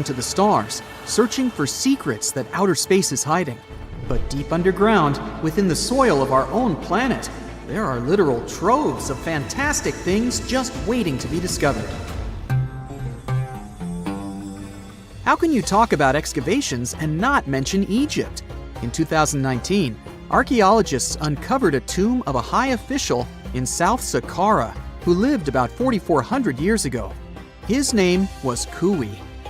into the stars, searching for secrets that outer space is hiding. But deep underground, within the soil of our own planet, there are literal troves of fantastic things just waiting to be discovered. How can you talk about excavations and not mention Egypt? In 2019, archaeologists uncovered a tomb of a high official in South Saqqara who lived about 4,400 years ago. His name was Kui,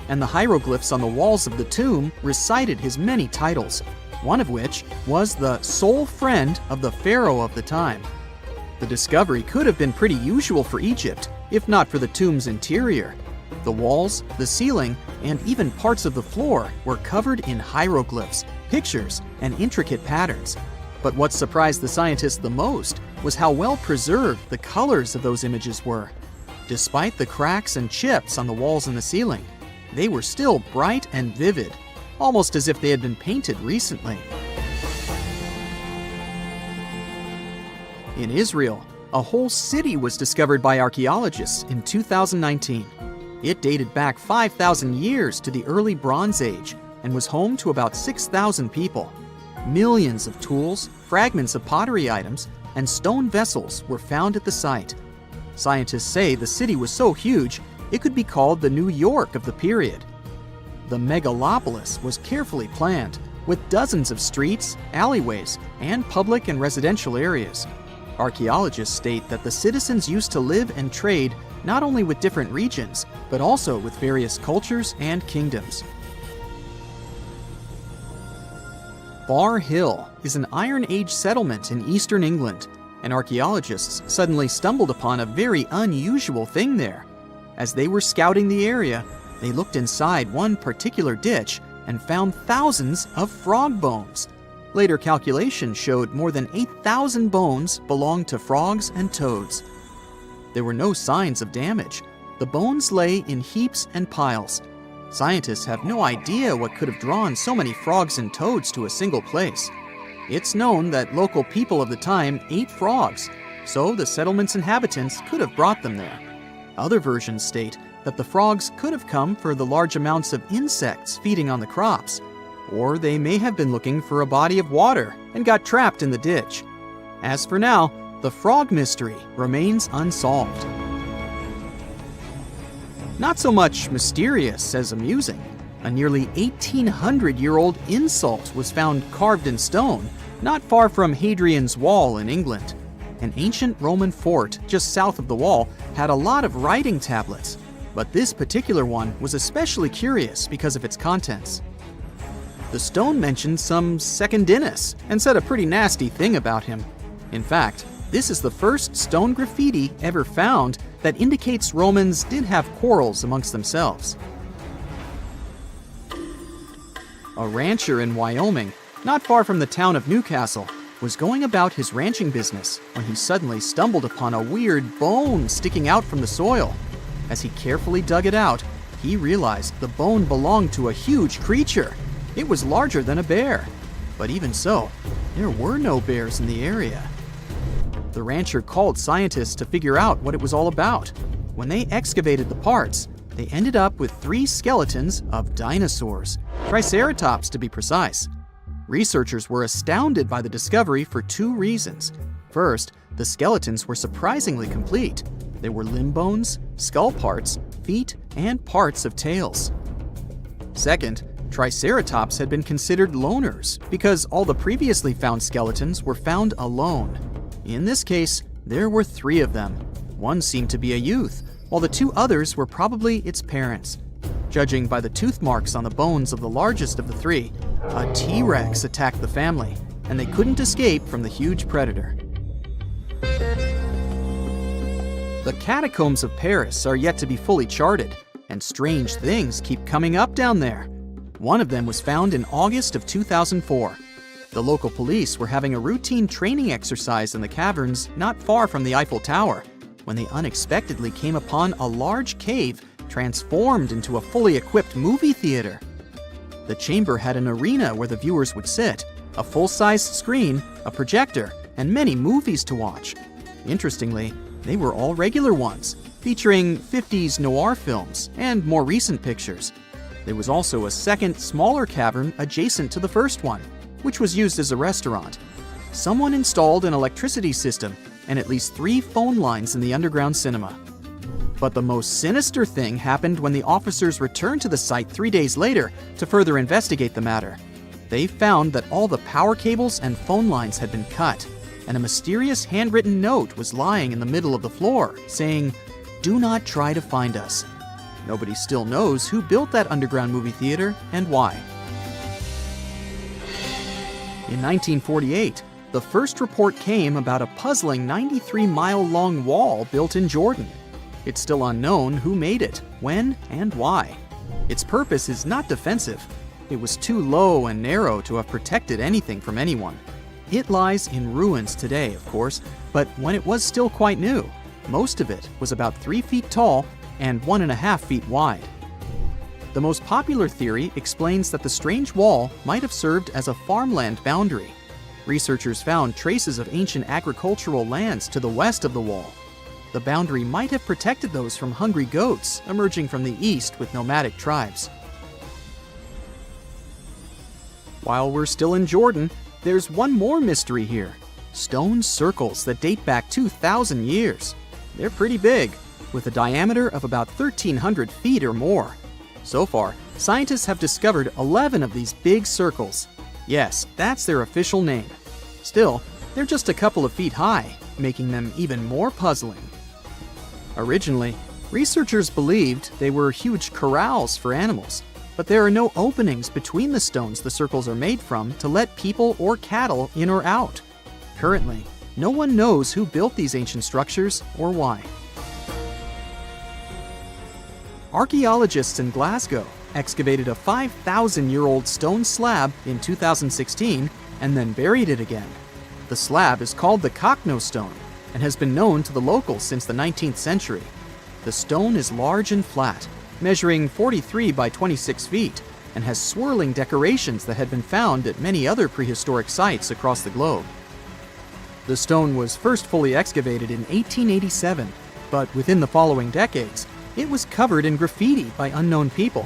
and the hieroglyphs on the walls of the tomb recited his many titles, one of which was the sole friend of the pharaoh of the time. The discovery could have been pretty usual for Egypt, if not for the tomb's interior. The walls, the ceiling, and even parts of the floor were covered in hieroglyphs, pictures, and intricate patterns. But what surprised the scientists the most was how well preserved the colors of those images were. Despite the cracks and chips on the walls and the ceiling, they were still bright and vivid, almost as if they had been painted recently. In Israel, a whole city was discovered by archaeologists in 2019. It dated back 5,000 years to the early Bronze Age and was home to about 6,000 people. Millions of tools, fragments of pottery items, and stone vessels were found at the site. Scientists say the city was so huge, it could be called the New York of the period. The megalopolis was carefully planned, with dozens of streets, alleyways, and public and residential areas. Archaeologists state that the citizens used to live and trade not only with different regions, but also with various cultures and kingdoms. Bar Hill is an Iron Age settlement in eastern England, and archaeologists suddenly stumbled upon a very unusual thing there. As they were scouting the area, they looked inside one particular ditch and found thousands of frog bones. Later calculations showed more than 8,000 bones belonged to frogs and toads. There were no signs of damage. The bones lay in heaps and piles. Scientists have no idea what could have drawn so many frogs and toads to a single place. It's known that local people of the time ate frogs, so the settlement's inhabitants could have brought them there. Other versions state that the frogs could have come for the large amounts of insects feeding on the crops, or they may have been looking for a body of water and got trapped in the ditch. As for now, the frog mystery remains unsolved. Not so much mysterious as amusing. A nearly 1,800-year-old insult was found carved in stone, not far from Hadrian's Wall in England. An ancient Roman fort just south of the wall had a lot of writing tablets, but this particular one was especially curious because of its contents. The stone mentioned some Secundinus and said a pretty nasty thing about him. In fact, this is the first stone graffiti ever found that indicates Romans did have quarrels amongst themselves. A rancher in Wyoming, not far from the town of Newcastle, was going about his ranching business when he suddenly stumbled upon a weird bone sticking out from the soil. As he carefully dug it out, he realized the bone belonged to a huge creature. It was larger than a bear. But even so, there were no bears in the area. The rancher called scientists to figure out what it was all about. When they excavated the parts, they ended up with 3 skeletons of dinosaurs, Triceratops to be precise. Researchers were astounded by the discovery for 2 reasons. First, the skeletons were surprisingly complete. There were limb bones, skull parts, feet, and parts of tails. Second, Triceratops had been considered loners because all the previously found skeletons were found alone. In this case, there were 3 of them. One seemed to be a youth, while the 2 others were probably its parents. Judging by the tooth marks on the bones of the largest of the 3, a T-Rex attacked the family, and they couldn't escape from the huge predator. The catacombs of Paris are yet to be fully charted, and strange things keep coming up down there. One of them was found in August of 2004. The local police were having a routine training exercise in the caverns not far from the Eiffel Tower when they unexpectedly came upon a large cave transformed into a fully equipped movie theater. The chamber had an arena where the viewers would sit, a full-sized screen, a projector, and many movies to watch. Interestingly, they were all regular ones, featuring 50s noir films and more recent pictures. There was also a second, smaller cavern adjacent to the first one, which was used as a restaurant. Someone installed an electricity system and at least 3 phone lines in the underground cinema. But the most sinister thing happened when the officers returned to the site 3 days later to further investigate the matter. They found that all the power cables and phone lines had been cut, and a mysterious handwritten note was lying in the middle of the floor, saying, "Do not try to find us." Nobody still knows who built that underground movie theater and why. In 1948, the first report came about a puzzling 93-mile-long wall built in Jordan. It's still unknown who made it, when, and why. Its purpose is not defensive. It was too low and narrow to have protected anything from anyone. It lies in ruins today, of course, but when it was still quite new, most of it was about 3 feet tall and 1.5 feet wide. The most popular theory explains that the strange wall might have served as a farmland boundary. Researchers found traces of ancient agricultural lands to the west of the wall. The boundary might have protected those from hungry goats emerging from the east with nomadic tribes. While we're still in Jordan, there's one more mystery here: stone circles that date back 2,000 years. They're pretty big, with a diameter of about 1,300 feet or more. So far, scientists have discovered 11 of these big circles. Yes, that's their official name. Still, they're just a couple of feet high, making them even more puzzling. Originally, researchers believed they were huge corrals for animals, but there are no openings between the stones the circles are made from to let people or cattle in or out. Currently, no one knows who built these ancient structures or why. Archaeologists in Glasgow excavated a 5,000-year-old stone slab in 2016 and then buried it again. The slab is called the Cochno Stone and has been known to the locals since the 19th century. The stone is large and flat, measuring 43 by 26 feet, and has swirling decorations that had been found at many other prehistoric sites across the globe. The stone was first fully excavated in 1887, but within the following decades, it was covered in graffiti by unknown people.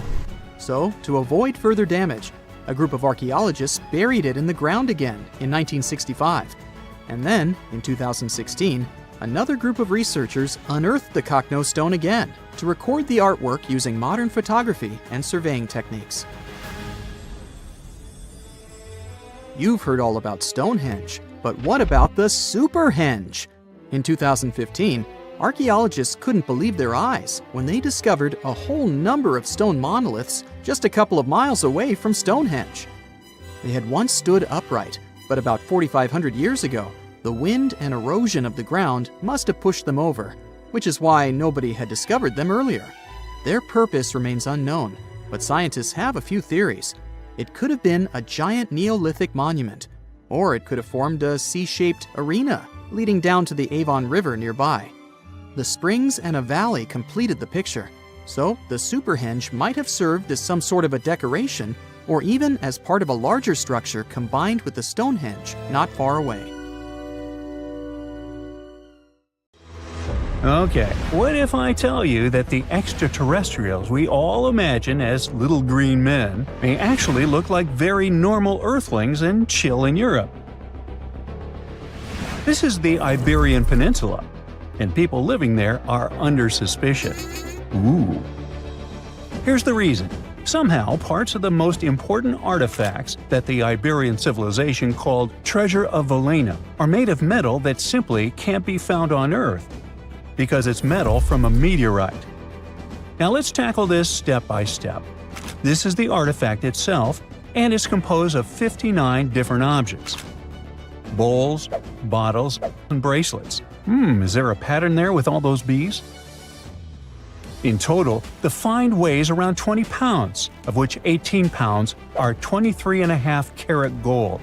So, to avoid further damage, a group of archaeologists buried it in the ground again in 1965. And then, in 2016, another group of researchers unearthed the Cochno Stone again to record the artwork using modern photography and surveying techniques. You've heard all about Stonehenge, but what about the Superhenge? In 2015, archaeologists couldn't believe their eyes when they discovered a whole number of stone monoliths just a couple of miles away from Stonehenge. They had once stood upright, but about 4,500 years ago, the wind and erosion of the ground must have pushed them over, which is why nobody had discovered them earlier. Their purpose remains unknown, but scientists have a few theories. It could have been a giant Neolithic monument, or it could have formed a C-shaped arena leading down to the Avon River nearby. The springs and a valley completed the picture, so the Superhenge might have served as some sort of a decoration or even as part of a larger structure combined with the Stonehenge not far away. Okay, what if I tell you that the extraterrestrials we all imagine as little green men may actually look like very normal Earthlings and chill in Europe? This is the Iberian Peninsula, and people living there are under suspicion. Ooh. Here's the reason. Somehow, parts of the most important artifacts that the Iberian civilization called Treasure of Valena are made of metal that simply can't be found on Earth, because it's metal from a meteorite. Now let's tackle this step by step. This is the artifact itself, and it's composed of 59 different objects. Bowls, bottles, and bracelets. Is there a pattern there with all those bees? In total, the find weighs around 20 pounds, of which 18 pounds are 23.5 karat gold.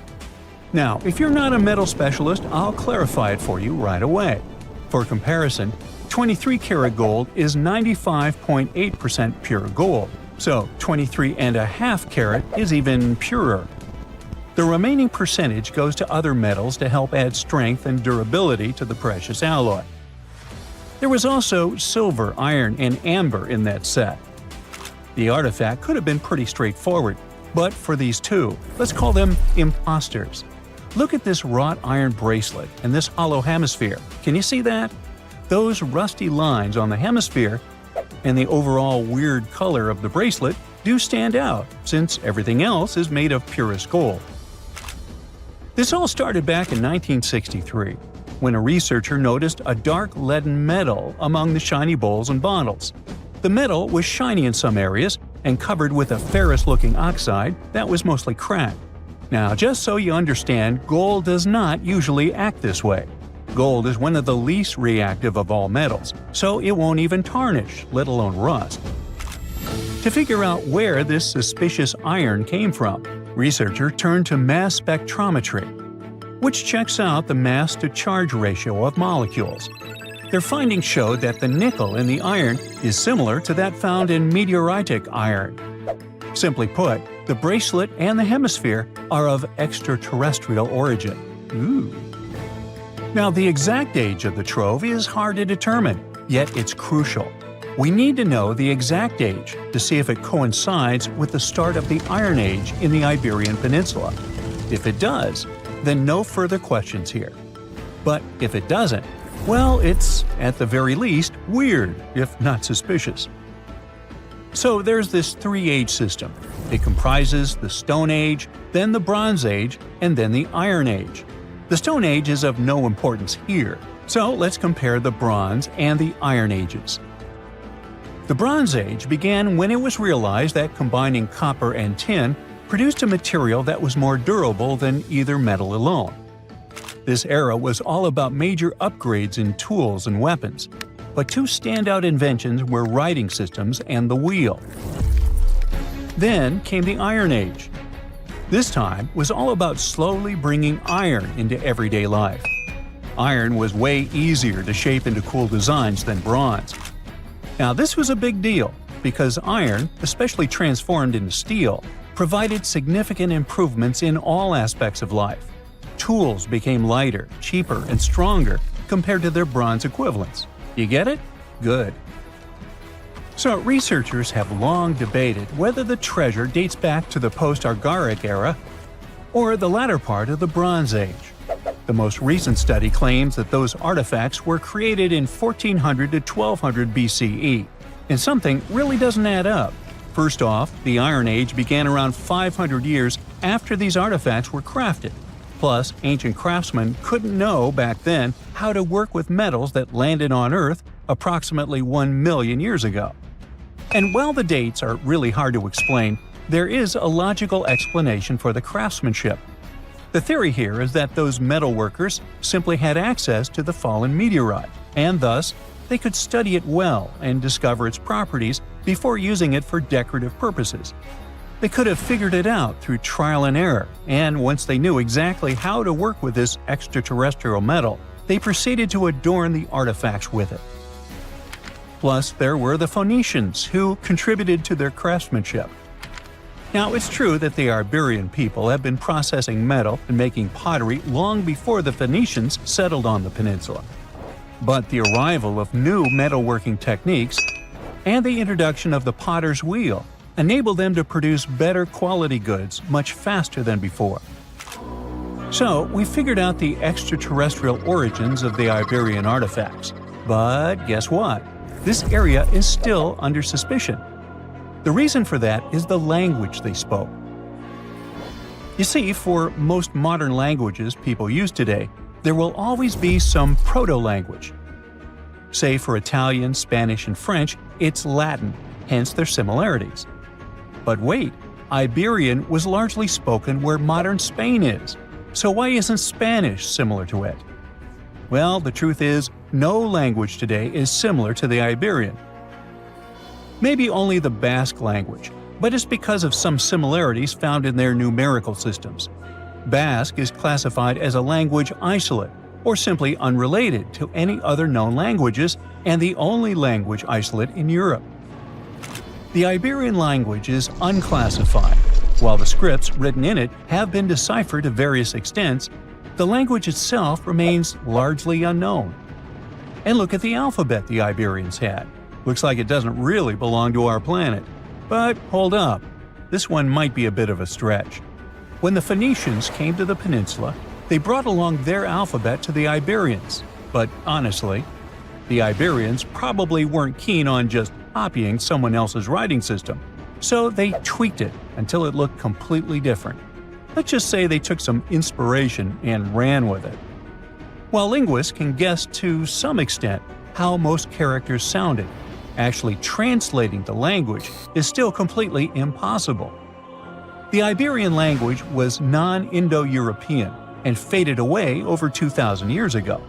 Now, if you're not a metal specialist, I'll clarify it for you right away. For comparison, 23 karat gold is 95.8% pure gold, so 23.5 karat is even purer. The remaining percentage goes to other metals to help add strength and durability to the precious alloy. There was also silver, iron, and amber in that set. The artifact could have been pretty straightforward, but for these two, let's call them imposters. Look at this wrought iron bracelet and this hollow hemisphere. Can you see that? Those rusty lines on the hemisphere and the overall weird color of the bracelet do stand out, since everything else is made of purest gold. This all started back in 1963, when a researcher noticed a dark leaden metal among the shiny bowls and bottles. The metal was shiny in some areas and covered with a ferrous-looking oxide that was mostly cracked. Now, just so you understand, gold does not usually act this way. Gold is one of the least reactive of all metals, so it won't even tarnish, let alone rust. To figure out where this suspicious iron came from, researchers turned to mass spectrometry, which checks out the mass-to-charge ratio of molecules. Their findings showed that the nickel in the iron is similar to that found in meteoritic iron. Simply put, the bracelet and the hemisphere are of extraterrestrial origin. Ooh. Now, the exact age of the trove is hard to determine, yet it's crucial. We need to know the exact age to see if it coincides with the start of the Iron Age in the Iberian Peninsula. If it does, then no further questions here. But if it doesn't, well, it's, at the very least, weird, if not suspicious. So there's this three-age system. It comprises the Stone Age, then the Bronze Age, and then the Iron Age. The Stone Age is of no importance here, so let's compare the Bronze and the Iron Ages. The Bronze Age began when it was realized that combining copper and tin produced a material that was more durable than either metal alone. This era was all about major upgrades in tools and weapons, but two standout inventions were writing systems and the wheel. Then came the Iron Age. This time was all about slowly bringing iron into everyday life. Iron was way easier to shape into cool designs than bronze. Now, this was a big deal because iron, especially transformed into steel, provided significant improvements in all aspects of life. Tools became lighter, cheaper, and stronger compared to their bronze equivalents. You get it? Good. So, researchers have long debated whether the treasure dates back to the post-Argaric era or the latter part of the Bronze Age. The most recent study claims that those artifacts were created in 1400 to 1200 BCE, and something really doesn't add up. First off, the Iron Age began around 500 years after these artifacts were crafted. Plus, ancient craftsmen couldn't know back then how to work with metals that landed on Earth approximately 1 million years ago. And while the dates are really hard to explain, there is a logical explanation for the craftsmanship. The theory here is that those metal workers simply had access to the fallen meteorite, and thus, they could study it well and discover its properties before using it for decorative purposes. They could have figured it out through trial and error, and once they knew exactly how to work with this extraterrestrial metal, they proceeded to adorn the artifacts with it. Plus, there were the Phoenicians, who contributed to their craftsmanship. Now, it's true that the Iberian people have been processing metal and making pottery long before the Phoenicians settled on the peninsula. But the arrival of new metalworking techniques and the introduction of the potter's wheel enabled them to produce better quality goods much faster than before. So, we figured out the extraterrestrial origins of the Iberian artifacts. But guess what? This area is still under suspicion. The reason for that is the language they spoke. You see, for most modern languages people use today, there will always be some proto-language. Say for Italian, Spanish, and French, it's Latin, hence their similarities. But wait, Iberian was largely spoken where modern Spain is, so why isn't Spanish similar to it? Well, the truth is, no language today is similar to the Iberian. Maybe only the Basque language, but it's because of some similarities found in their numerical systems. Basque is classified as a language isolate, or simply unrelated to any other known languages, and the only language isolate in Europe. The Iberian language is unclassified. While the scripts written in it have been deciphered to various extents, the language itself remains largely unknown. And look at the alphabet the Iberians had. Looks like it doesn't really belong to our planet. But hold up, this one might be a bit of a stretch. When the Phoenicians came to the peninsula, they brought along their alphabet to the Iberians. But honestly, the Iberians probably weren't keen on just copying someone else's writing system, so they tweaked it until it looked completely different. Let's just say they took some inspiration and ran with it. While linguists can guess to some extent how most characters sounded, actually translating the language is still completely impossible. The Iberian language was non-Indo-European and faded away over 2,000 years ago.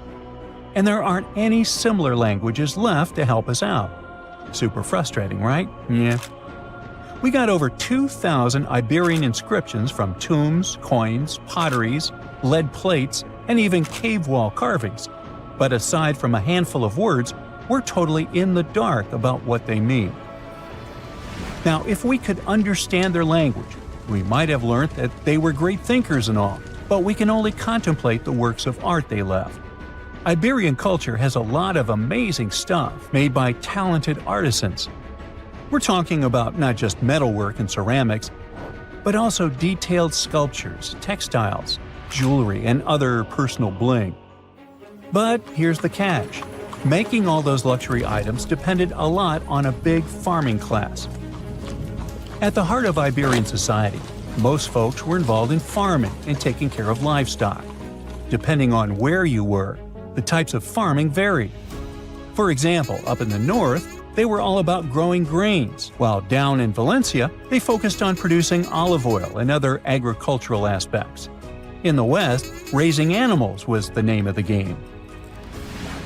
And there aren't any similar languages left to help us out. Super frustrating, right? Yeah. We got over 2,000 Iberian inscriptions from tombs, coins, potteries, lead plates, and even cave wall carvings. But aside from a handful of words, we're totally in the dark about what they mean. Now, if we could understand their language, we might have learned that they were great thinkers and all, but we can only contemplate the works of art they left. Iberian culture has a lot of amazing stuff made by talented artisans. We're talking about not just metalwork and ceramics, but also detailed sculptures, textiles, jewelry, and other personal bling. But here's the catch. Making all those luxury items depended a lot on a big farming class. At the heart of Iberian society, most folks were involved in farming and taking care of livestock. Depending on where you were, the types of farming varied. For example, up in the north, they were all about growing grains, while down in Valencia, they focused on producing olive oil and other agricultural aspects. In the west, raising animals was the name of the game.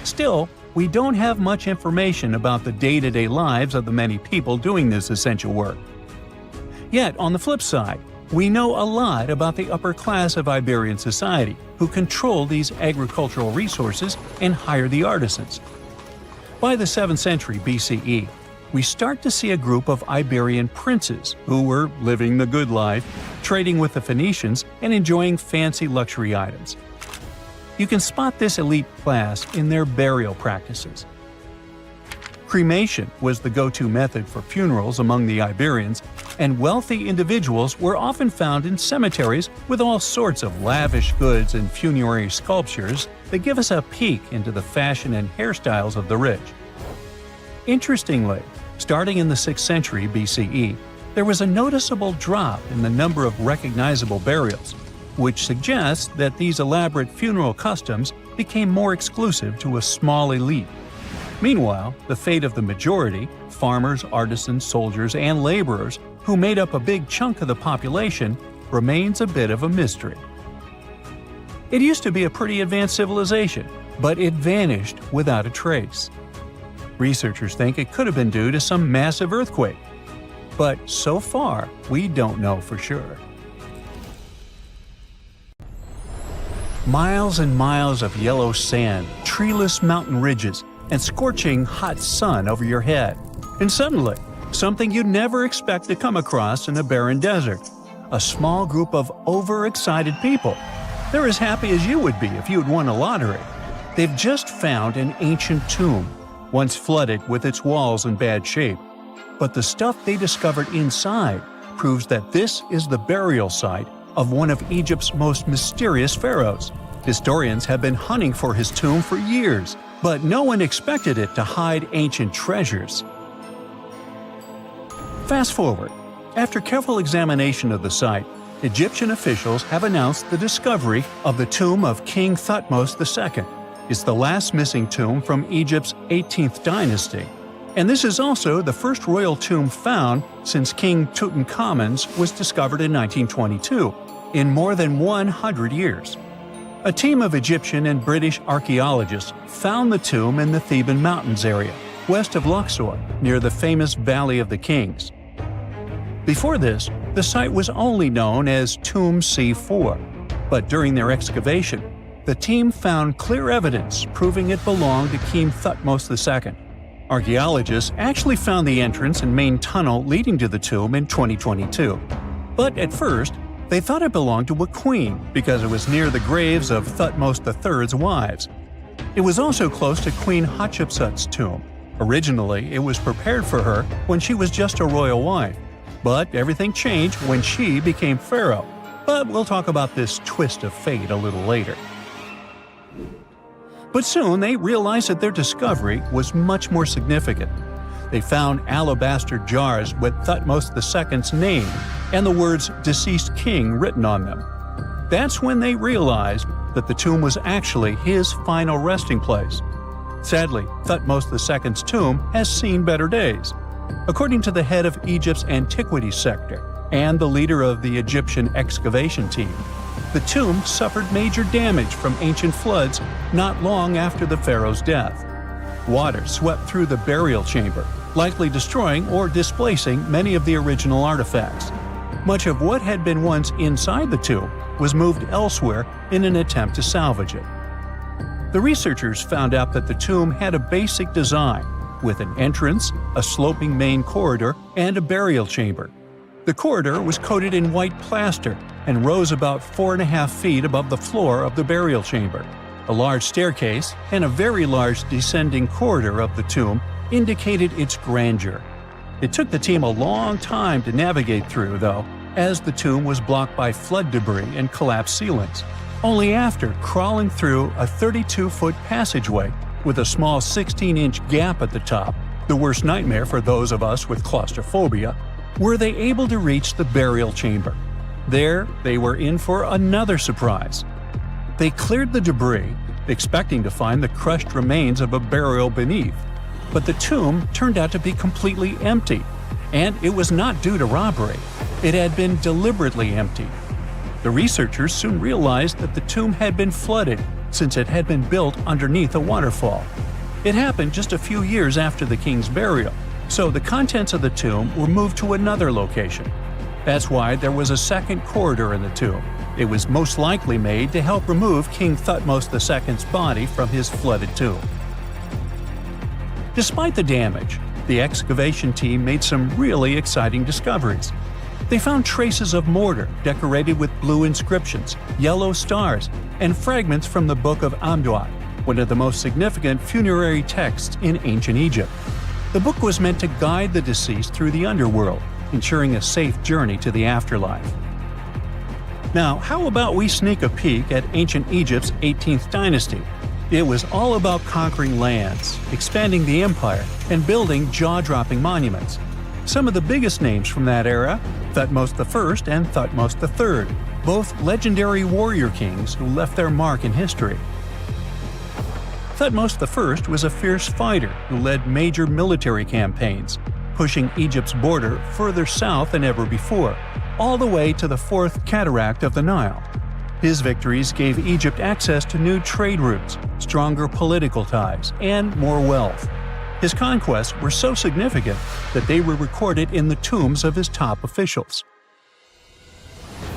Still, we don't have much information about the day-to-day lives of the many people doing this essential work. Yet, on the flip side, we know a lot about the upper class of Iberian society, who control these agricultural resources and hire the artisans. By the 7th century BCE, we start to see a group of Iberian princes who were living the good life, trading with the Phoenicians and enjoying fancy luxury items. You can spot this elite class in their burial practices. Cremation was the go-to method for funerals among the Iberians, and wealthy individuals were often found in cemeteries with all sorts of lavish goods and funerary sculptures that give us a peek into the fashion and hairstyles of the rich. Interestingly, starting in the 6th century BCE, there was a noticeable drop in the number of recognizable burials, which suggests that these elaborate funeral customs became more exclusive to a small elite. Meanwhile, the fate of the majority, farmers, artisans, soldiers, and laborers, who made up a big chunk of the population, remains a bit of a mystery. It used to be a pretty advanced civilization, but it vanished without a trace. Researchers think it could have been due to some massive earthquake, but so far, we don't know for sure. Miles and miles of yellow sand, treeless mountain ridges, and scorching hot sun over your head. And suddenly, something you'd never expect to come across in a barren desert. A small group of overexcited people. They're as happy as you would be if you had won a lottery. They've just found an ancient tomb, once flooded with its walls in bad shape. But the stuff they discovered inside proves that this is the burial site of one of Egypt's most mysterious pharaohs. Historians have been hunting for his tomb for years, but no one expected it to hide ancient treasures. Fast forward. After careful examination of the site, Egyptian officials have announced the discovery of the tomb of King Thutmos II. It's the last missing tomb from Egypt's 18th dynasty. And this is also the first royal tomb found since King Tutankhamun's was discovered in 1922, in more than 100 years. A team of Egyptian and British archaeologists found the tomb in the Theban Mountains area, west of Luxor, near the famous Valley of the Kings. Before this, the site was only known as Tomb C4, but during their excavation, the team found clear evidence proving it belonged to King Thutmos II. Archaeologists actually found the entrance and main tunnel leading to the tomb in 2022. But at first, they thought it belonged to a queen because it was near the graves of Thutmos III's wives. It was also close to Queen Hatshepsut's tomb, Originally, it was prepared for her when she was just a royal wife, but everything changed when she became pharaoh. But we'll talk about this twist of fate a little later. But soon they realized that their discovery was much more significant. They found alabaster jars with Thutmos II's name and the words "deceased king" written on them. That's when they realized that the tomb was actually his final resting place. Sadly, Thutmos II's tomb has seen better days. According to the head of Egypt's antiquities sector and the leader of the Egyptian excavation team, the tomb suffered major damage from ancient floods not long after the pharaoh's death. Water swept through the burial chamber, likely destroying or displacing many of the original artifacts. Much of what had been once inside the tomb was moved elsewhere in an attempt to salvage it. The researchers found out that the tomb had a basic design, with an entrance, a sloping main corridor, and a burial chamber. The corridor was coated in white plaster and rose about 4.5 feet above the floor of the burial chamber. A large staircase and a very large descending corridor of the tomb indicated its grandeur. It took the team a long time to navigate through, though, as the tomb was blocked by flood debris and collapsed ceilings. Only after crawling through a 32-foot passageway with a small 16-inch gap at the top, the worst nightmare for those of us with claustrophobia, were they able to reach the burial chamber. There, they were in for another surprise. They cleared the debris, expecting to find the crushed remains of a burial beneath. But the tomb turned out to be completely empty, and it was not due to robbery. It had been deliberately emptied. The researchers soon realized that the tomb had been flooded since it had been built underneath a waterfall. It happened just a few years after the king's burial, so the contents of the tomb were moved to another location. That's why there was a second corridor in the tomb. It was most likely made to help remove King Thutmos II's body from his flooded tomb. Despite the damage, the excavation team made some really exciting discoveries. They found traces of mortar decorated with blue inscriptions, yellow stars, and fragments from the Book of Amduat, one of the most significant funerary texts in ancient Egypt. The book was meant to guide the deceased through the underworld, ensuring a safe journey to the afterlife. Now, how about we sneak a peek at ancient Egypt's 18th dynasty? It was all about conquering lands, expanding the empire, and building jaw-dropping monuments. Some of the biggest names from that era, Thutmos I and Thutmos III, both legendary warrior kings who left their mark in history. Thutmos I was a fierce fighter who led major military campaigns, pushing Egypt's border further south than ever before, all the way to the fourth cataract of the Nile. His victories gave Egypt access to new trade routes, stronger political ties, and more wealth. His conquests were so significant that they were recorded in the tombs of his top officials.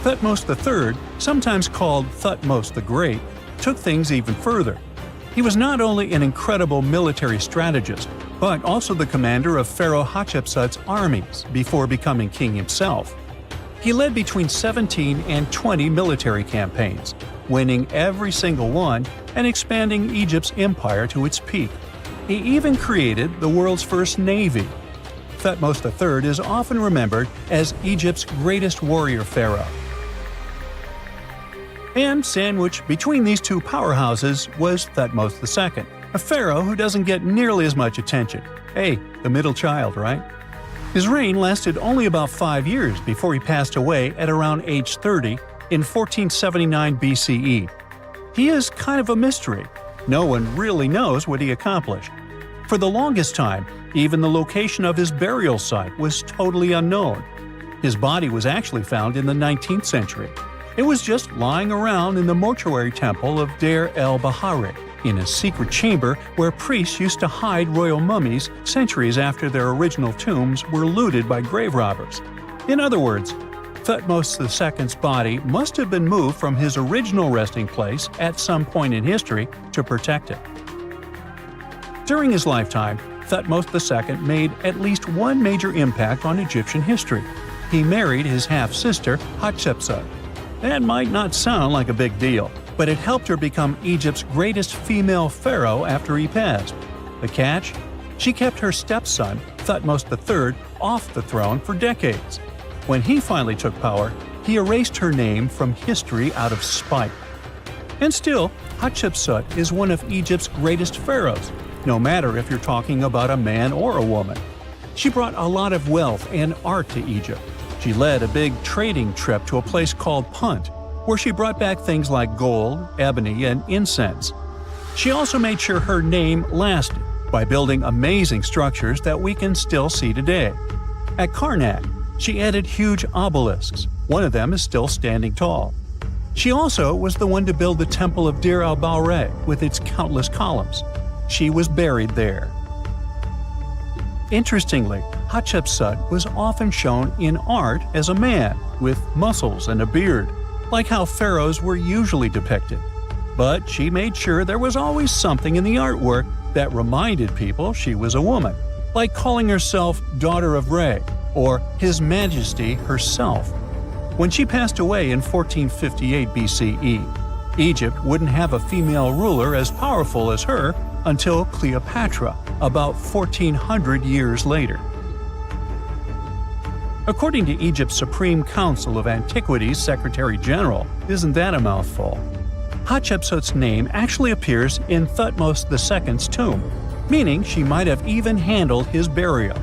Thutmos III, sometimes called Thutmos the Great, took things even further. He was not only an incredible military strategist, but also the commander of Pharaoh Hatshepsut's armies before becoming king himself. He led between 17 and 20 military campaigns, winning every single one and expanding Egypt's empire to its peak. He even created the world's first navy. Thutmos III is often remembered as Egypt's greatest warrior pharaoh. And sandwiched between these two powerhouses was Thutmos II, a pharaoh who doesn't get nearly as much attention. Hey, the middle child, right? His reign lasted only about 5 years before he passed away at around age 30 in 1479 BCE. He is kind of a mystery. No one really knows what he accomplished. For the longest time, even the location of his burial site was totally unknown. His body was actually found in the 19th century. It was just lying around in the mortuary temple of Deir el-Bahari, in a secret chamber where priests used to hide royal mummies centuries after their original tombs were looted by grave robbers. In other words, Thutmos II's body must have been moved from his original resting place at some point in history to protect it. During his lifetime, Thutmos II made at least one major impact on Egyptian history. He married his half-sister, Hatshepsut. That might not sound like a big deal, but it helped her become Egypt's greatest female pharaoh after he passed. The catch? She kept her stepson, Thutmos III, off the throne for decades. When he finally took power, he erased her name from history out of spite. And still, Hatshepsut is one of Egypt's greatest pharaohs, no matter if you're talking about a man or a woman. She brought a lot of wealth and art to Egypt. She led a big trading trip to a place called Punt, where she brought back things like gold, ebony, and incense. She also made sure her name lasted by building amazing structures that we can still see today. At Karnak, she added huge obelisks. One of them is still standing tall. She also was the one to build the Temple of Dir al-Bahre with its countless columns. She was buried there. Interestingly, Hatshepsut was often shown in art as a man with muscles and a beard, like how pharaohs were usually depicted. But she made sure there was always something in the artwork that reminded people she was a woman, like calling herself Daughter of Re or His Majesty herself. When she passed away in 1458 BCE, Egypt wouldn't have a female ruler as powerful as her until Cleopatra, about 1400 years later. According to Egypt's Supreme Council of Antiquities Secretary General, isn't that a mouthful? Hatshepsut's name actually appears in Thutmos II's tomb, meaning she might have even handled his burial.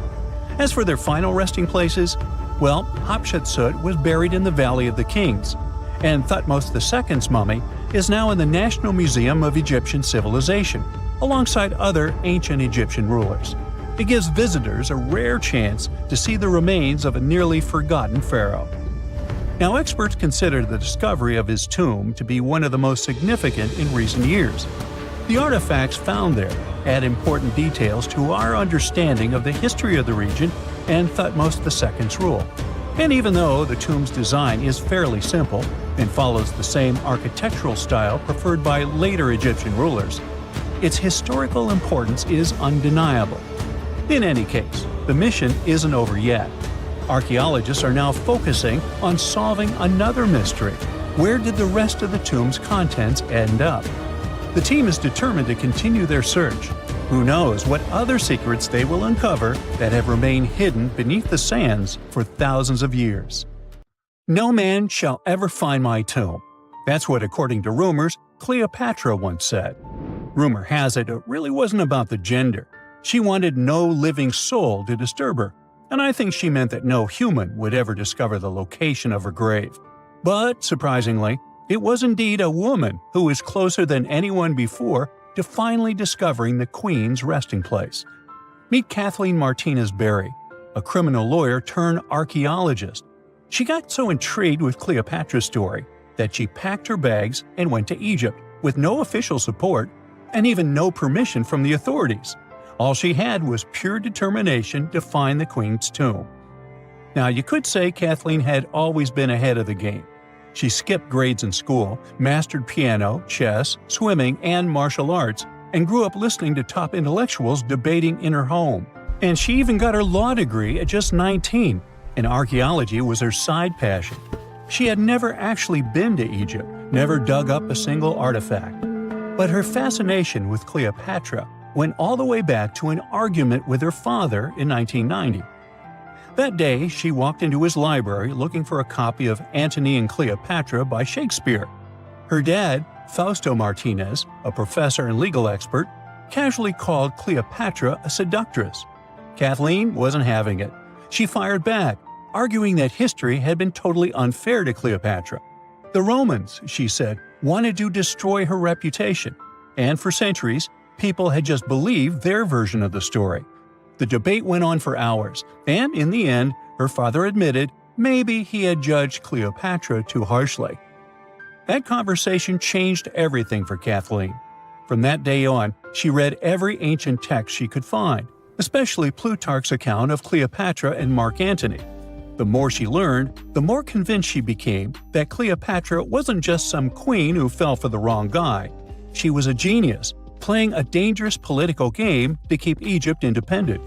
As for their final resting places, well, Hatshepsut was buried in the Valley of the Kings, and Thutmos II's mummy is now in the National Museum of Egyptian Civilization, alongside other ancient Egyptian rulers. It gives visitors a rare chance to see the remains of a nearly forgotten pharaoh. Now, experts consider the discovery of his tomb to be one of the most significant in recent years. The artifacts found there add important details to our understanding of the history of the region and Thutmos II's rule. And even though the tomb's design is fairly simple and follows the same architectural style preferred by later Egyptian rulers, its historical importance is undeniable. In any case, the mission isn't over yet. Archaeologists are now focusing on solving another mystery. Where did the rest of the tomb's contents end up? The team is determined to continue their search. Who knows what other secrets they will uncover that have remained hidden beneath the sands for thousands of years. No man shall ever find my tomb. That's what, according to rumors, Cleopatra once said. Rumor has it really wasn't about the gender. She wanted no living soul to disturb her, and I think she meant that no human would ever discover the location of her grave. But, surprisingly, it was indeed a woman who was closer than anyone before to finally discovering the Queen's resting place. Meet Kathleen Martinez Berry, a criminal lawyer turned archaeologist. She got so intrigued with Cleopatra's story that she packed her bags and went to Egypt with no official support and even no permission from the authorities. All she had was pure determination to find the Queen's tomb. Now, you could say Kathleen had always been ahead of the game. She skipped grades in school, mastered piano, chess, swimming, and martial arts, and grew up listening to top intellectuals debating in her home. And she even got her law degree at just 19, and archaeology was her side passion. She had never actually been to Egypt, never dug up a single artifact. But her fascination with Cleopatra went all the way back to an argument with her father in 1990. That day, she walked into his library looking for a copy of Antony and Cleopatra by Shakespeare. Her dad, Fausto Martinez, a professor and legal expert, casually called Cleopatra a seductress. Kathleen wasn't having it. She fired back, arguing that history had been totally unfair to Cleopatra. The Romans, she said, wanted to destroy her reputation, and for centuries, people had just believed their version of the story. The debate went on for hours, and in the end, her father admitted maybe he had judged Cleopatra too harshly. That conversation changed everything for Kathleen. From that day on, she read every ancient text she could find, especially Plutarch's account of Cleopatra and Mark Antony. The more she learned, the more convinced she became that Cleopatra wasn't just some queen who fell for the wrong guy. She was a genius, playing a dangerous political game to keep Egypt independent.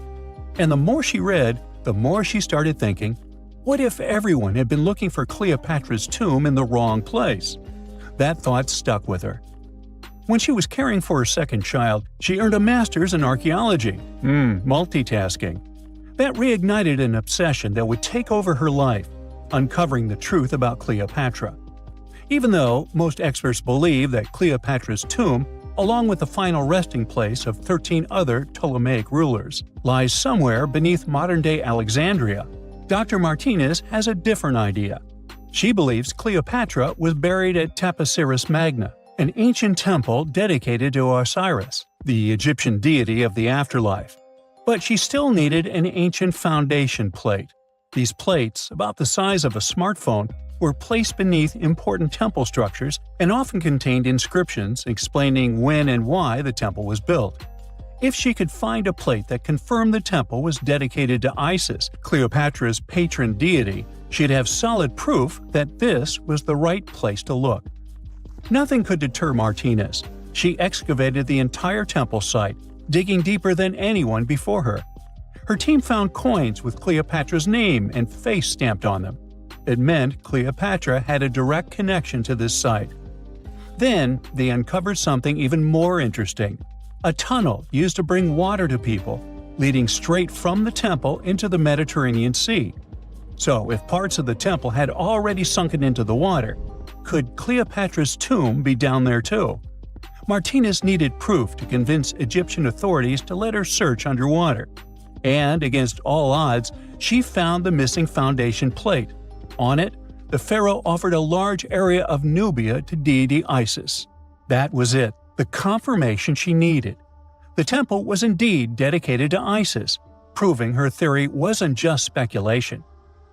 And the more she read, the more she started thinking, what if everyone had been looking for Cleopatra's tomb in the wrong place? That thought stuck with her. When she was caring for her second child, she earned a master's in archaeology. Multitasking. That reignited an obsession that would take over her life, uncovering the truth about Cleopatra. Even though most experts believe that Cleopatra's tomb, along with the final resting place of 13 other Ptolemaic rulers, lies somewhere beneath modern-day Alexandria, Dr. Martinez has a different idea. She believes Cleopatra was buried at Taposiris Magna, an ancient temple dedicated to Osiris, the Egyptian deity of the afterlife. But she still needed an ancient foundation plate. These plates, about the size of a smartphone, were placed beneath important temple structures and often contained inscriptions explaining when and why the temple was built. If she could find a plate that confirmed the temple was dedicated to Isis, Cleopatra's patron deity, she'd have solid proof that this was the right place to look. Nothing could deter Martinez. She excavated the entire temple site, digging deeper than anyone before her. Her team found coins with Cleopatra's name and face stamped on them. It meant Cleopatra had a direct connection to this site. Then, they uncovered something even more interesting: a tunnel used to bring water to people, leading straight from the temple into the Mediterranean Sea. So, if parts of the temple had already sunken into the water, could Cleopatra's tomb be down there too? Martinez needed proof to convince Egyptian authorities to let her search underwater. And, against all odds, she found the missing foundation plate. On it, the pharaoh offered a large area of Nubia to deity Isis. That was it, the confirmation she needed. The temple was indeed dedicated to Isis, proving her theory wasn't just speculation.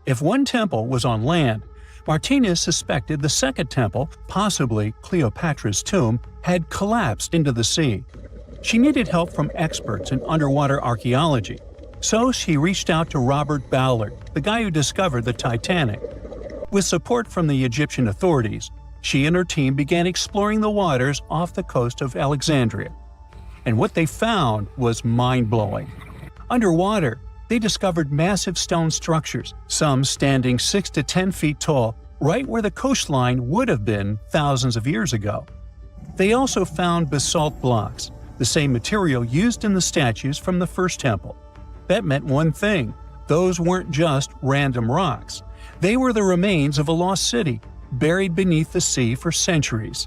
If one temple was on land, Martinez suspected the second temple, possibly Cleopatra's tomb, had collapsed into the sea. She needed help from experts in underwater archaeology, so she reached out to Robert Ballard, the guy who discovered the Titanic. With support from the Egyptian authorities, she and her team began exploring the waters off the coast of Alexandria. And what they found was mind-blowing. Underwater, they discovered massive stone structures, some standing 6 to 10 feet tall, right where the coastline would have been thousands of years ago. They also found basalt blocks, the same material used in the statues from the first temple. That meant one thing: those weren't just random rocks. They were the remains of a lost city, buried beneath the sea for centuries.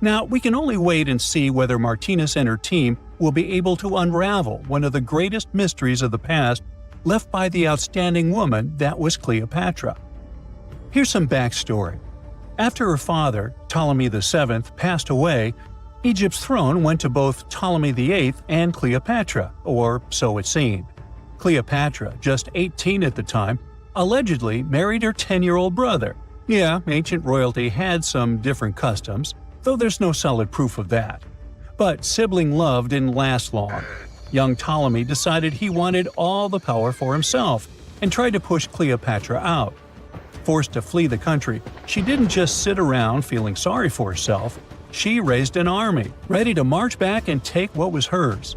Now, we can only wait and see whether Martinez and her team will be able to unravel one of the greatest mysteries of the past left by the outstanding woman that was Cleopatra. Here's some backstory. After her father, Ptolemy VII, passed away, Egypt's throne went to both Ptolemy VIII and Cleopatra, or so it seemed. Cleopatra, just 18 at the time, allegedly married her 10-year-old brother. Yeah, ancient royalty had some different customs, though there's no solid proof of that. But sibling love didn't last long. Young Ptolemy decided he wanted all the power for himself and tried to push Cleopatra out. Forced to flee the country, she didn't just sit around feeling sorry for herself. She raised an army, ready to march back and take what was hers.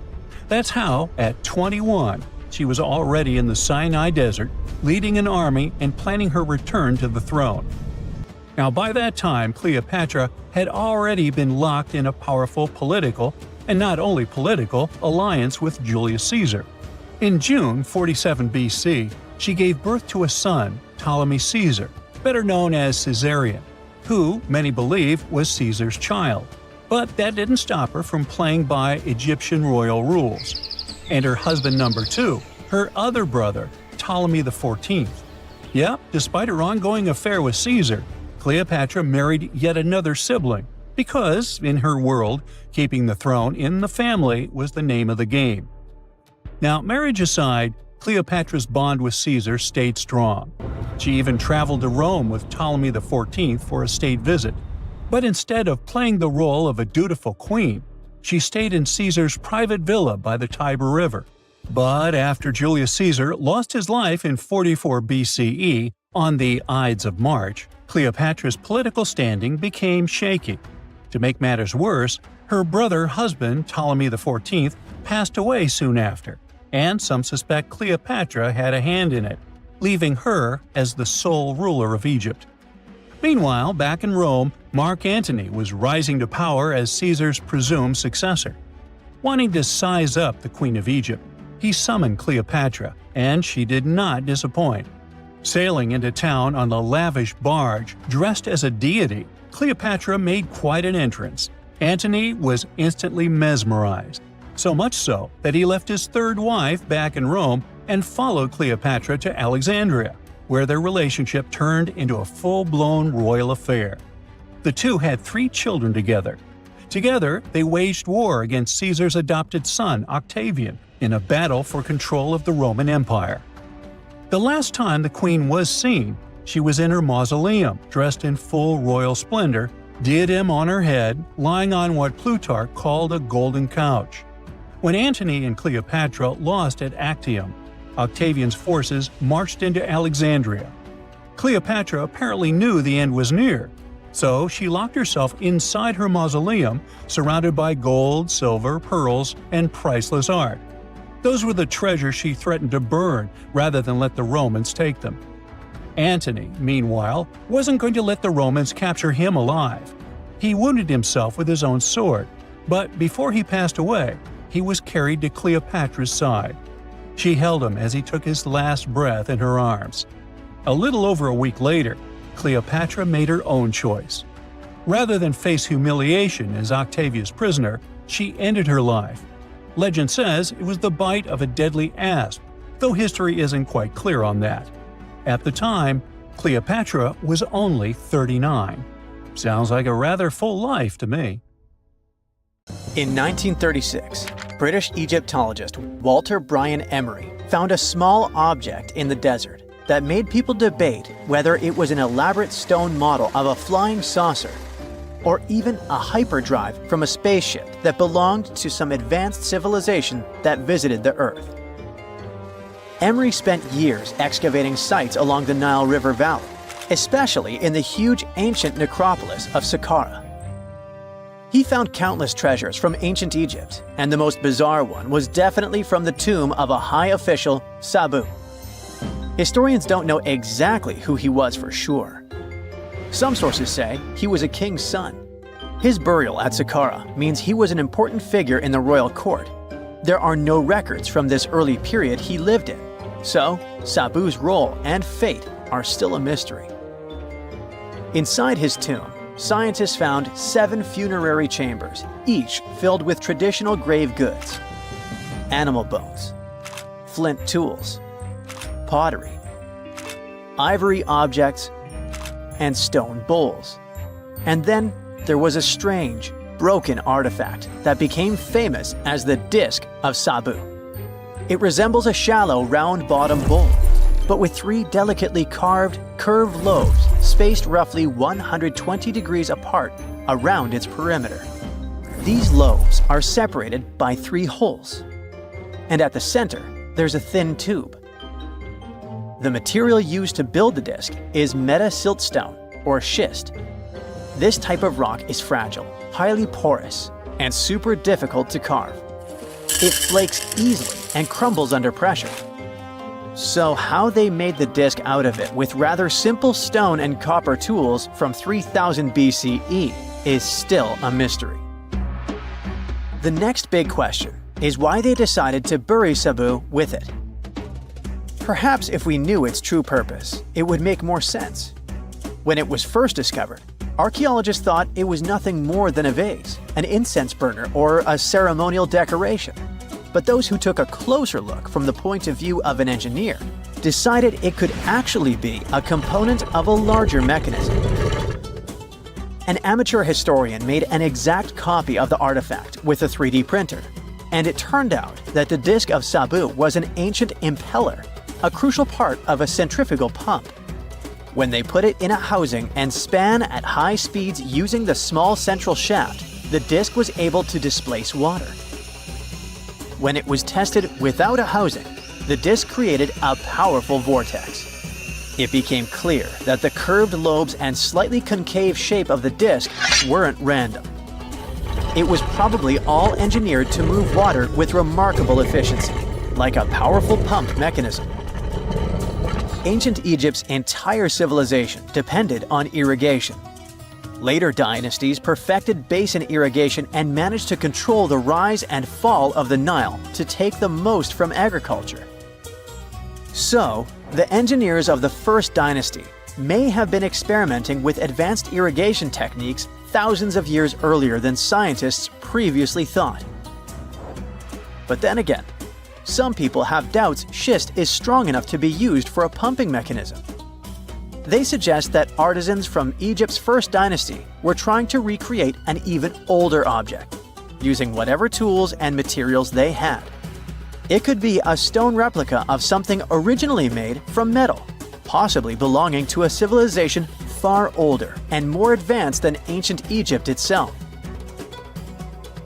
That's how, at 21, she was already in the Sinai Desert, leading an army and planning her return to the throne. Now, by that time, Cleopatra had already been locked in a powerful political, and not only political, alliance with Julius Caesar. In June 47 BC, she gave birth to a son, Ptolemy Caesar, better known as Caesarion, who, many believe, was Caesar's child. But that didn't stop her from playing by Egyptian royal rules. And her husband number 2, her other brother, Ptolemy XIV. Yep, despite her ongoing affair with Caesar, Cleopatra married yet another sibling, because, in her world, keeping the throne in the family was the name of the game. Now, marriage aside, Cleopatra's bond with Caesar stayed strong. She even traveled to Rome with Ptolemy XIV for a state visit. But instead of playing the role of a dutiful queen, she stayed in Caesar's private villa by the Tiber River. But after Julius Caesar lost his life in 44 BCE on the Ides of March, Cleopatra's political standing became shaky. To make matters worse, her brother-husband Ptolemy XIV passed away soon after, and some suspect Cleopatra had a hand in it, leaving her as the sole ruler of Egypt. Meanwhile, back in Rome, Mark Antony was rising to power as Caesar's presumed successor. Wanting to size up the Queen of Egypt, he summoned Cleopatra, and she did not disappoint. Sailing into town on the lavish barge, dressed as a deity, Cleopatra made quite an entrance. Antony was instantly mesmerized, so much so that he left his third wife back in Rome and followed Cleopatra to Alexandria, where their relationship turned into a full-blown royal affair. The two had 3 children together. Together, they waged war against Caesar's adopted son, Octavian, in a battle for control of the Roman Empire. The last time the queen was seen, she was in her mausoleum, dressed in full royal splendor, diadem on her head, lying on what Plutarch called a golden couch. When Antony and Cleopatra lost at Actium, Octavian's forces marched into Alexandria. Cleopatra apparently knew the end was near, so she locked herself inside her mausoleum, surrounded by gold, silver, pearls, and priceless art. Those were the treasures she threatened to burn rather than let the Romans take them. Antony, meanwhile, wasn't going to let the Romans capture him alive. He wounded himself with his own sword, but before he passed away, he was carried to Cleopatra's side. She held him as he took his last breath in her arms. A little over a week later, Cleopatra made her own choice. Rather than face humiliation as Octavia's prisoner, she ended her life. Legend says it was the bite of a deadly asp, though history isn't quite clear on that. At the time, Cleopatra was only 39. Sounds like a rather full life to me. In 1936, British Egyptologist Walter Bryan Emery found a small object in the desert that made people debate whether it was an elaborate stone model of a flying saucer or even a hyperdrive from a spaceship that belonged to some advanced civilization that visited the Earth. Emery spent years excavating sites along the Nile River Valley, especially in the huge ancient necropolis of Saqqara. He found countless treasures from ancient Egypt, and the most bizarre one was definitely from the tomb of a high official, Sabu. Historians don't know exactly who he was for sure. Some sources say he was a king's son. His burial at Saqqara means he was an important figure in the royal court. There are no records from this early period he lived in, so Sabu's role and fate are still a mystery. Inside his tomb, scientists found 7 funerary chambers, each filled with traditional grave goods: animal bones, flint tools, pottery, ivory objects, and stone bowls. And then there was a strange, broken artifact that became famous as the Disk of Sabu. It resembles a shallow, round-bottomed bowl, but with 3 delicately carved, curved lobes spaced roughly 120 degrees apart around its perimeter. These lobes are separated by 3 holes, and at the center, there's a thin tube. The material used to build the disc is meta-siltstone, or schist. This type of rock is fragile, highly porous, and super difficult to carve. It flakes easily and crumbles under pressure. So how they made the disc out of it with rather simple stone and copper tools from 3000 BCE is still a mystery. The next big question is why they decided to bury Sabu with it. Perhaps if we knew its true purpose, it would make more sense. When it was first discovered, archaeologists thought it was nothing more than a vase, an incense burner, or a ceremonial decoration. But those who took a closer look from the point of view of an engineer decided it could actually be a component of a larger mechanism. An amateur historian made an exact copy of the artifact with a 3D printer, and it turned out that the Disk of Sabu was an ancient impeller, a crucial part of a centrifugal pump. When they put it in a housing and span at high speeds using the small central shaft, the disc was able to displace water. When it was tested without a housing, the disc created a powerful vortex. It became clear that the curved lobes and slightly concave shape of the disc weren't random. It was probably all engineered to move water with remarkable efficiency, like a powerful pump mechanism. Ancient Egypt's entire civilization depended on irrigation. Later dynasties perfected basin irrigation and managed to control the rise and fall of the Nile to take the most from agriculture. So, the engineers of the first dynasty may have been experimenting with advanced irrigation techniques thousands of years earlier than scientists previously thought. But then again, some people have doubts schist is strong enough to be used for a pumping mechanism. They suggest that artisans from Egypt's first dynasty were trying to recreate an even older object, using whatever tools and materials they had. It could be a stone replica of something originally made from metal, possibly belonging to a civilization far older and more advanced than ancient Egypt itself.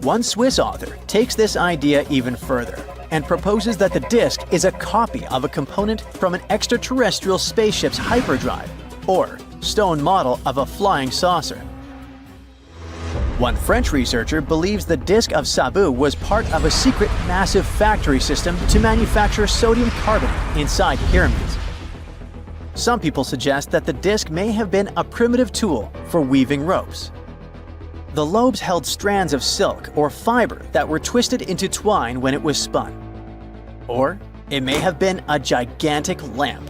One Swiss author takes this idea even further and proposes that the disk is a copy of a component from an extraterrestrial spaceship's hyperdrive, or stone model of a flying saucer. One French researcher believes the Disk of Sabu was part of a secret massive factory system to manufacture sodium carbonate inside pyramids. Some people suggest that the disk may have been a primitive tool for weaving ropes. The lobes held strands of silk or fiber that were twisted into twine when it was spun. Or it may have been a gigantic lamp.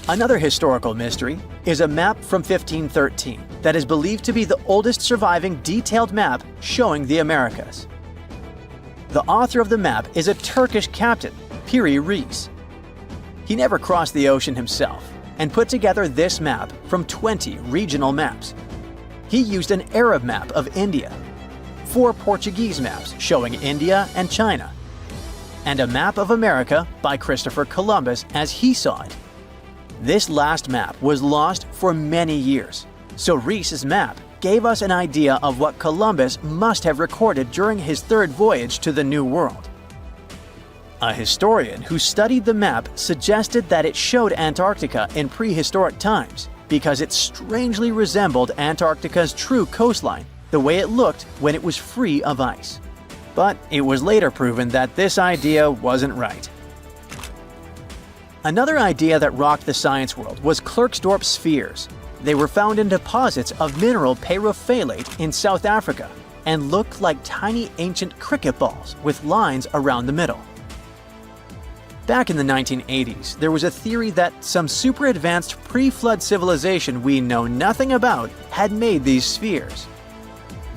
Another historical mystery is a map from 1513 that is believed to be the oldest surviving detailed map showing the Americas. The author of the map is a Turkish captain, Piri Reis. He never crossed the ocean himself and put together this map from 20 regional maps. He used an Arab map of India, 4 Portuguese maps showing India and China, and a map of America by Christopher Columbus as he saw it. This last map was lost for many years, so Reis's map gave us an idea of what Columbus must have recorded during his third voyage to the New World. A historian who studied the map suggested that it showed Antarctica in prehistoric times because it strangely resembled Antarctica's true coastline, the way it looked when it was free of ice. But it was later proven that this idea wasn't right. Another idea that rocked the science world was Klerksdorp spheres. They were found in deposits of mineral pyrophyllite in South Africa and looked like tiny ancient cricket balls with lines around the middle. Back in the 1980s, there was a theory that some super advanced pre-flood civilization we know nothing about had made these spheres.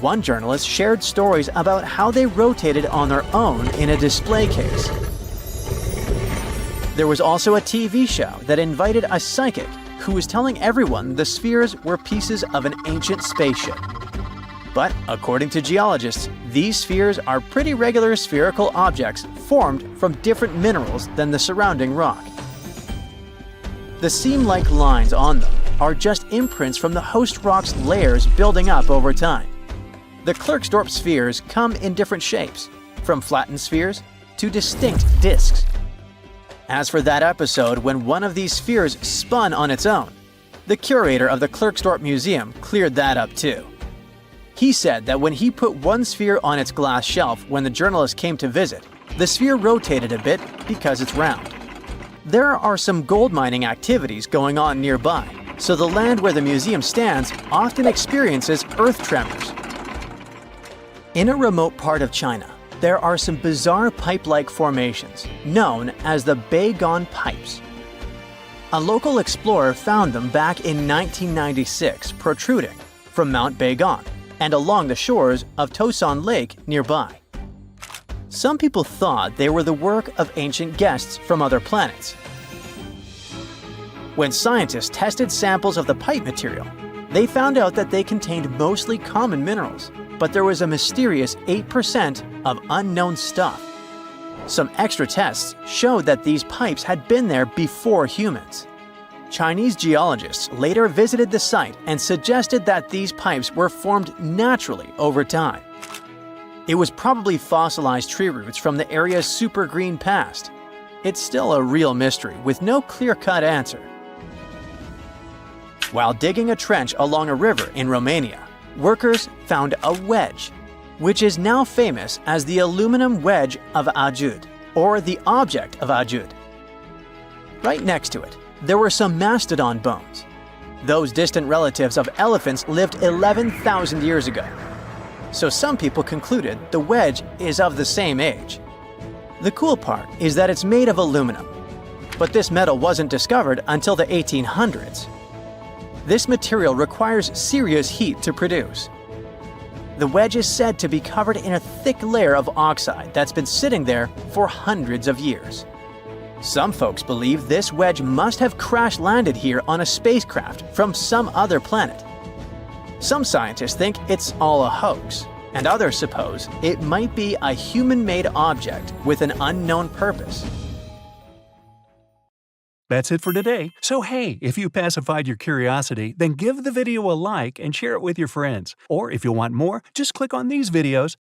One journalist shared stories about how they rotated on their own in a display case. There was also a TV show that invited a psychic who was telling everyone the spheres were pieces of an ancient spaceship. But according to geologists, these spheres are pretty regular spherical objects formed from different minerals than the surrounding rock. The seam-like lines on them are just imprints from the host rock's layers building up over time. The Klerksdorp spheres come in different shapes, from flattened spheres to distinct disks. As for that episode when one of these spheres spun on its own, the curator of the Klerksdorp Museum cleared that up too. He said that when he put one sphere on its glass shelf when the journalist came to visit, the sphere rotated a bit because it's round. There are some gold mining activities going on nearby, so the land where the museum stands often experiences earth tremors. In a remote part of China, there are some bizarre pipe-like formations known as the Beigon Pipes. A local explorer found them back in 1996 protruding from Mount Beigon and along the shores of Tosan Lake nearby. Some people thought they were the work of ancient guests from other planets. When scientists tested samples of the pipe material, they found out that they contained mostly common minerals, but there was a mysterious 8% of unknown stuff. Some extra tests showed that these pipes had been there before humans. Chinese geologists later visited the site and suggested that these pipes were formed naturally over time. It was probably fossilized tree roots from the area's super green past. It's still a real mystery with no clear-cut answer. While digging a trench along a river in Romania, workers found a wedge, which is now famous as the aluminum wedge of Ajud, or the object of Ajud. Right next to it, there were some mastodon bones. Those distant relatives of elephants lived 11,000 years ago. So some people concluded the wedge is of the same age. The cool part is that it's made of aluminum, but this metal wasn't discovered until the 1800s. This material requires serious heat to produce. The wedge is said to be covered in a thick layer of oxide that's been sitting there for hundreds of years. Some folks believe this wedge must have crash-landed here on a spacecraft from some other planet. Some scientists think it's all a hoax, and others suppose it might be a human-made object with an unknown purpose. That's it for today. So hey, if you pacified your curiosity, then give the video a like and share it with your friends. Or if you want more, just click on these videos